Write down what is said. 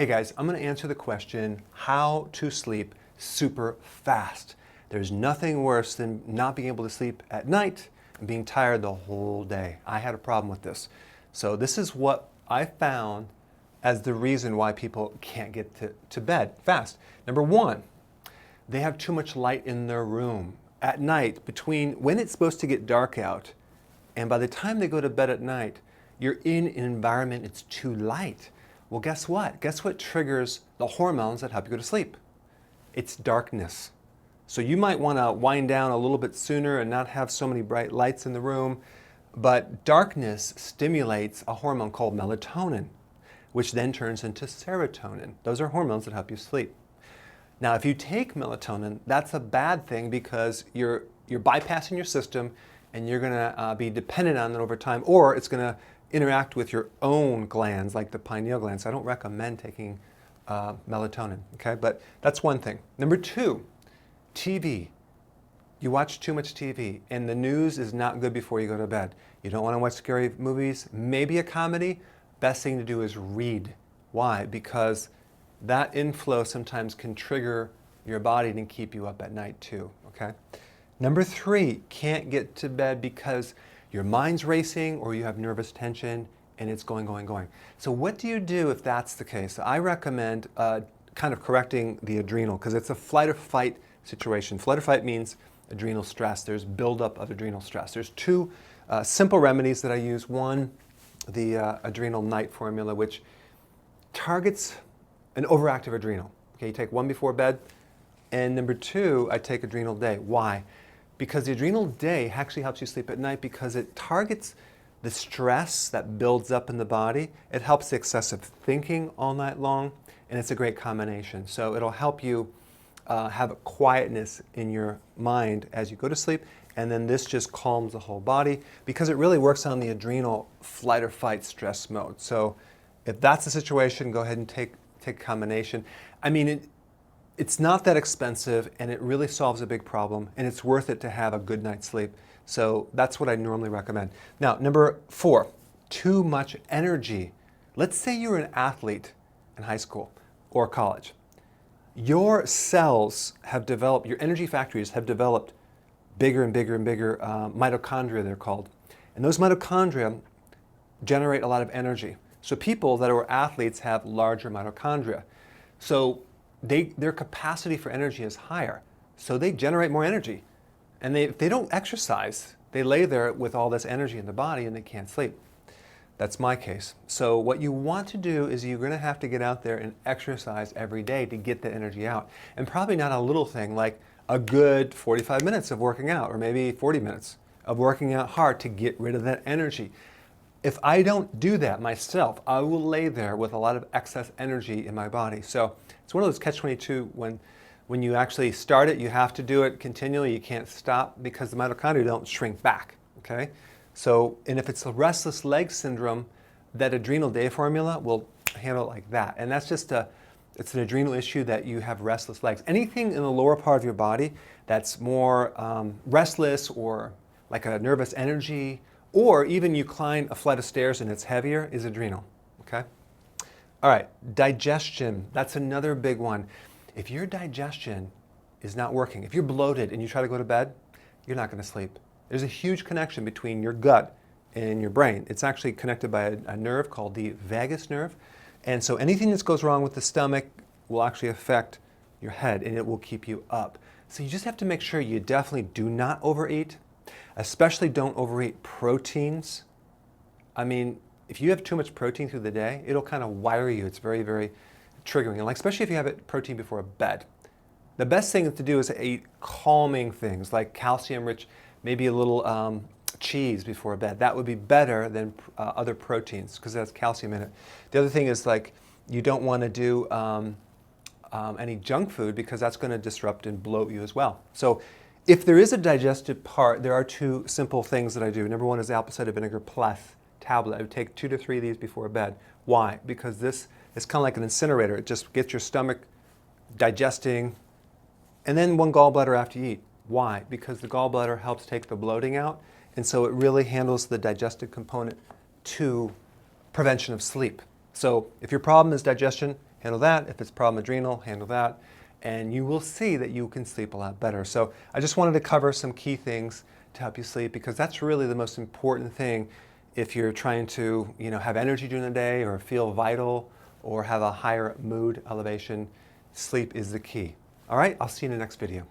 Hey guys, I'm going to answer the question, how to sleep super fast. There's nothing worse than not being able to sleep at night and being tired the whole day. I had a problem with this. So this is what I found as the reason why people can't get to bed fast. Number one, they have too much light in their room. At night, between when it's supposed to get dark out and by the time they go to bed at night, you're in an environment it's too light. Well, guess what? Guess what triggers the hormones that help you go to sleep? It's darkness. So you might want to wind down a little bit sooner and not have so many bright lights in the room, but darkness stimulates a hormone called melatonin, which then turns into serotonin. Those are hormones that help you sleep. Now, if you take melatonin, that's a bad thing because you're bypassing your system and you're going to be dependent on it over time, or it's going to interact with your own glands, like the pineal gland. So I don't recommend taking melatonin, okay? But that's one thing. Number two, TV. You watch too much TV, and the news is not good before you go to bed. You don't want to watch scary movies, maybe a comedy. Best thing to do is read. Why? Because that inflow sometimes can trigger your body and keep you up at night too, okay? Number three, can't get to bed because your mind's racing or you have nervous tension and it's going. So what do you do if that's the case? I recommend kind of correcting the adrenal because it's a flight or fight situation. Flight or fight means adrenal stress. There's buildup of adrenal stress. There's two simple remedies that I use. One, the adrenal night formula, which targets an overactive adrenal. Okay, you take one before bed. And number two, I take adrenal day. Why? Because the adrenal day actually helps you sleep at night because it targets the stress that builds up in the body. It helps the excessive thinking all night long, and it's a great combination. So it'll help you have a quietness in your mind as you go to sleep, and then this just calms the whole body because it really works on the adrenal flight or fight stress mode. So if that's the situation, go ahead and take a combination. I mean, it's not that expensive and it really solves a big problem and it's worth it to have a good night's sleep. So that's what I normally recommend. Now, number four, too much energy. Let's say you're an athlete in high school or college. Your cells have developed, your energy factories have developed bigger and bigger mitochondria, they're called. And those mitochondria generate a lot of energy. So people that are athletes have larger mitochondria. So their capacity for energy is higher. So they generate more energy. And if they don't exercise, they lay there with all this energy in the body and they can't sleep. That's my case. So what you want to do is you're going to have to get out there and exercise every day to get the energy out. And probably not a little thing like a good 45 minutes of working out or maybe 40 minutes of working out hard to get rid of that energy. If I don't do that myself, I will lay there with a lot of excess energy in my body. So it's one of those catch-22 when you actually start it, you have to do it continually. You can't stop because the mitochondria don't shrink back, okay? So, and if it's a restless leg syndrome, that adrenal day formula will handle it like that. And that's just it's an adrenal issue that you have restless legs. Anything in the lower part of your body that's more restless or like a nervous energy, or even you climb a flight of stairs and it's heavier, is adrenal, okay? All right, digestion, that's another big one. If your digestion is not working, if you're bloated and you try to go to bed, you're not going to sleep. There's a huge connection between your gut and your brain. It's actually connected by a nerve called the vagus nerve. And so anything that goes wrong with the stomach will actually affect your head and it will keep you up. So you just have to make sure you definitely do not overeat. Especially don't overeat proteins. I mean, if you have too much protein through the day, it'll kind of wire you. It's very, very triggering. And like, especially if you have it protein before bed. The best thing to do is to eat calming things like calcium-rich, maybe a little cheese before bed. That would be better than other proteins because it has calcium in it. The other thing is like, you don't want to do any junk food because that's going to disrupt and bloat you as well. So if there is a digestive part, there are two simple things that I do. Number one is apple cider vinegar plus tablet. I would take 2 to 3 of these before bed. Why? Because this is kind of like an incinerator. It just gets your stomach digesting, and then 1 gallbladder after you eat. Why? Because the gallbladder helps take the bloating out, and so it really handles the digestive component to prevention of sleep. So if your problem is digestion, handle that. If it's problem adrenal, handle that. And you will see that you can sleep a lot better. So I just wanted to cover some key things to help you sleep, because that's really the most important thing if you're trying to, have energy during the day or feel vital or have a higher mood elevation. Sleep is the key. All right, I'll see you in the next video.